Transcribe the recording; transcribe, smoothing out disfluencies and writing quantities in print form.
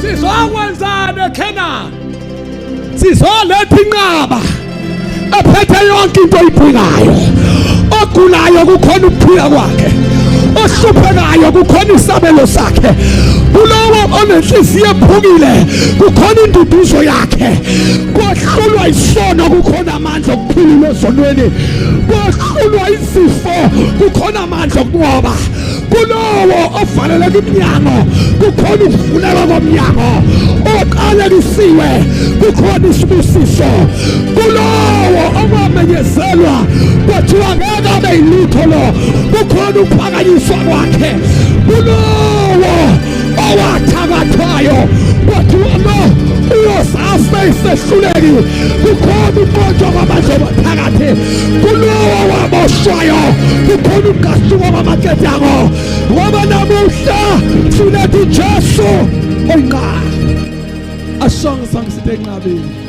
Sizokwenzana eKenani. Sizoletha inqaba ephethe yonke into oyibhekayo. Ogulayo kukhona ukuphila kwakhe. Ohluphekayo kukhona isabelo sakhe. Kulowo onenhliziyo ephukile kukhona induduzo yakhe. Kohlulwa isono kukhona amandla okuphila ezonweni. Kohlulwa izifo kukhona amandla okunqoba. Kulowo ovaleleka iminyango kukhona ukuvuleka komnyango. Oqalekisiwe kukhona isibusiso. Kulowo okwamenyezelwa kwathiwa ngeke abe yilutho lo kukhona ukuphakanyiswa kwakhe. Kulowo owathakathwayo kwathiwa lo uyosafe isehluleki kukhona umoja kwamandla aphakathi. Kulowo waboshwayo kukhona ukugasuka kwamaketango. Ngoba namuhla silethe uJesu oyinqaba. Asonge sangisithe enqabeni.